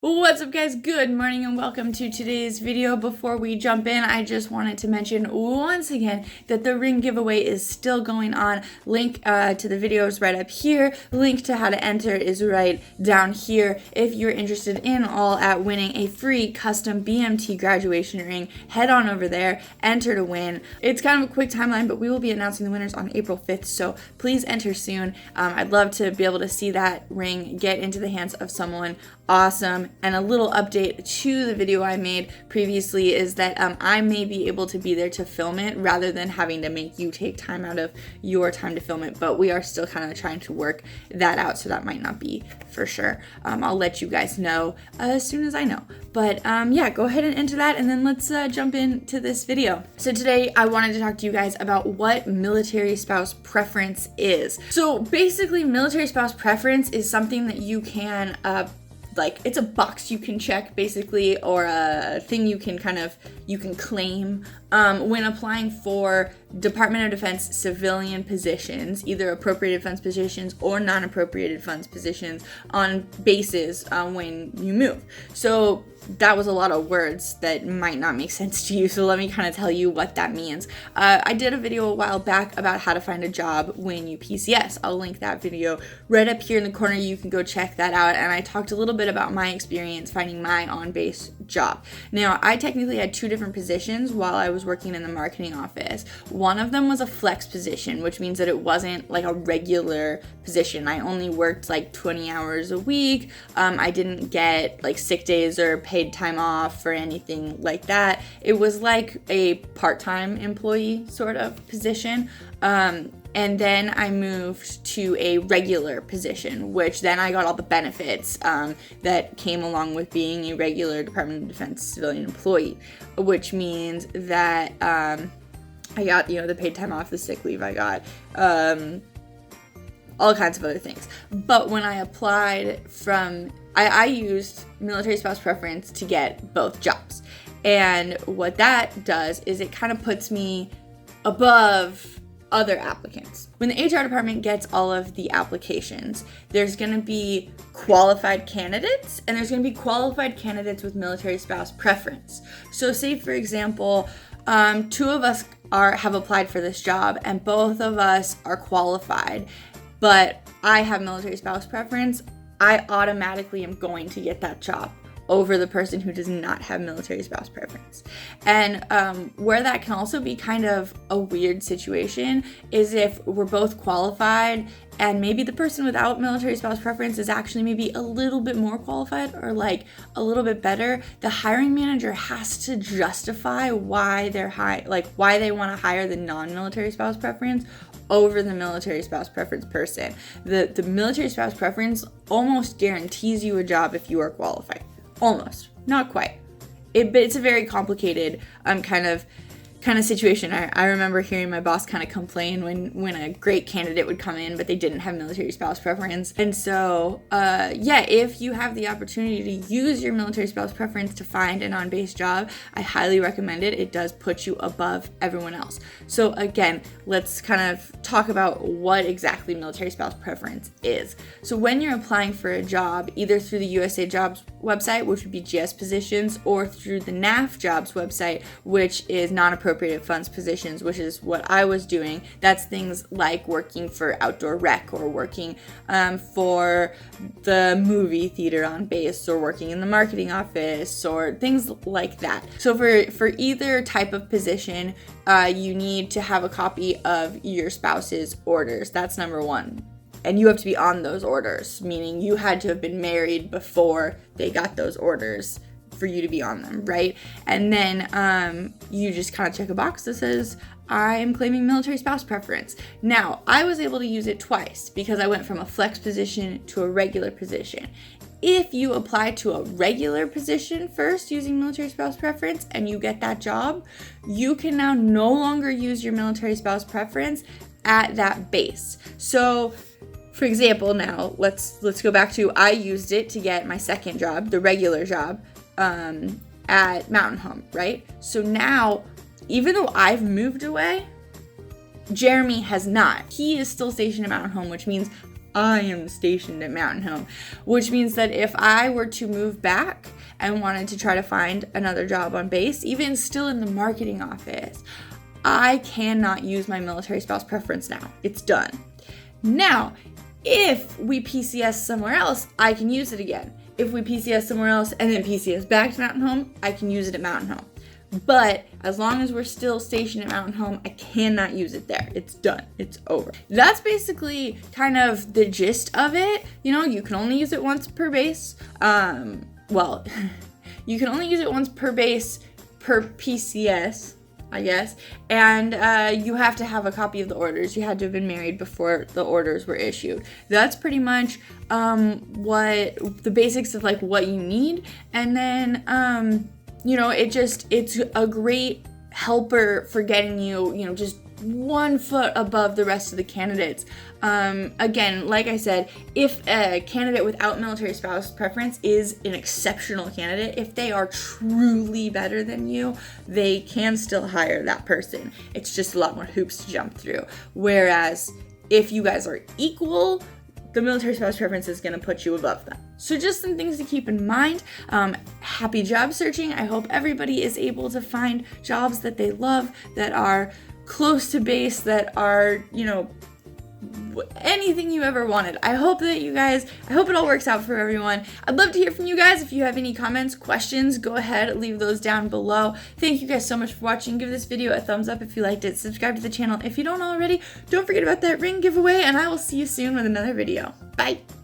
What's up, guys? Good morning and welcome to today's video. Before we jump in, I just wanted to mention once again that the ring giveaway is still going on. Link to the video is right up here. Link to how to enter is right down here. If you're interested in all at winning a free custom BMT graduation ring, head on over there, enter to win. It's kind of a quick timeline, but we will be announcing the winners on April 5th, so please enter soon. I'd love to be able to see that ring get into the hands of someone awesome. And a little update to the video I made previously is that I may be able to be there to film it rather than having to make you take time out of your time to film it, but we are still kind of trying to work that out, so that might not be for sure. I'll let you guys know as soon as I know. But yeah, go ahead and enter that, and then let's jump into this video. So today I wanted to talk to you guys about what military spouse preference is. So basically, military spouse preference is something that you can it's a box you can check basically, or a thing you can claim when applying for Department of Defense civilian positions, either appropriated funds positions or non-appropriated funds positions on bases when you move. So that was a lot of words that might not make sense to you, so let me kind of tell you what that means. I did a video a while back about how to find a job when you PCS. I'll link that video right up here in the corner. You can go check that out, and I talked a little bit about my experience finding my on-base job. Now, I technically had two different positions while I was working in the marketing office. One of them was a flex position, which means that it wasn't like a regular position. I only worked like 20 hours a week. I didn't get like sick days or paid time off or anything like that. It was like a part-time employee sort of position. And then I moved to a regular position, which then I got all the benefits that came along with being a regular Department of Defense civilian employee, which means that I got, the paid time off, the sick leave, I got all kinds of other things. But when I applied I used military spouse preference to get both jobs. And what that does is it kind of puts me above other applicants. When the HR department gets all of the applications, there's going to be qualified candidates, and there's going to be qualified candidates with military spouse preference. So say, for example, two of us have applied for this job, and both of us are qualified, but I have military spouse preference. I automatically am going to get that job over the person who does not have military spouse preference. And where that can also be kind of a weird situation is if we're both qualified and maybe the person without military spouse preference is actually maybe a little bit more qualified or like a little bit better. The hiring manager has to justify why why they want to hire the non-military spouse preference over the military spouse preference person. The military spouse preference almost guarantees you a job if you are qualified. Almost, not quite. But it's a very complicated kind of situation. I remember hearing my boss kind of complain when a great candidate would come in, but they didn't have military spouse preference. And so, if you have the opportunity to use your military spouse preference to find an on-base job, I highly recommend it. It does put you above everyone else. So again, let's kind of talk about what exactly military spouse preference is. So when you're applying for a job, either through the USA Jobs website, which would be GS positions, or through the NAF Jobs website, which is non-appropriated funds positions, which is what I was doing. That's things like working for outdoor rec, or working for the movie theater on base, or working in the marketing office, or things like that. So for either type of position, you need to have a copy of your spouse's orders. That's number one. And you have to be on those orders, meaning you had to have been married before they got those orders for you to be on them, right? And then you just kind of check a box that says, I am claiming military spouse preference. Now, I was able to use it twice because I went from a flex position to a regular position. If you apply to a regular position first using military spouse preference and you get that job, you can now no longer use your military spouse preference at that base. So, for example, now let's go back to I used it to get my second job, the regular job, at Mountain Home, right? So now, even though I've moved away, Jeremy has not. He is still stationed at Mountain Home, which means I am stationed at Mountain Home, which means that if I were to move back and wanted to try to find another job on base, even still in the marketing office, I cannot use my military spouse preference now. It's done. Now, if we PCS somewhere else, I can use it again. If we PCS somewhere else and then PCS back to Mountain Home, I can use it at Mountain Home. But as long as we're still stationed at Mountain Home, I cannot use it there. It's done. It's over. That's basically kind of the gist of it. You know, you can only use it once per base. Well, you can only use it once per base per PCS, I guess. And you have to have a copy of the orders. You had to have been married before the orders were issued. That's pretty much what the basics of like what you need. And then you know, it's a great helper for getting you, you know, just 1 foot above the rest of the candidates. Again, like I said, if a candidate without military spouse preference is an exceptional candidate, if they are truly better than you, they can still hire that person. It's just a lot more hoops to jump through. Whereas if you guys are equal, the military spouse preference is going to put you above them. So just some things to keep in mind. Happy job searching. I hope everybody is able to find jobs that they love, that are close to base, that are, you know, anything you ever wanted. I hope it all works out for everyone. I'd love to hear from you guys. If you have any comments, questions, go ahead, leave those down below. Thank you guys so much for watching. Give this video a thumbs up if you liked it. Subscribe to the channel if you don't already. Don't forget about that ring giveaway, and I will see you soon with another video. Bye.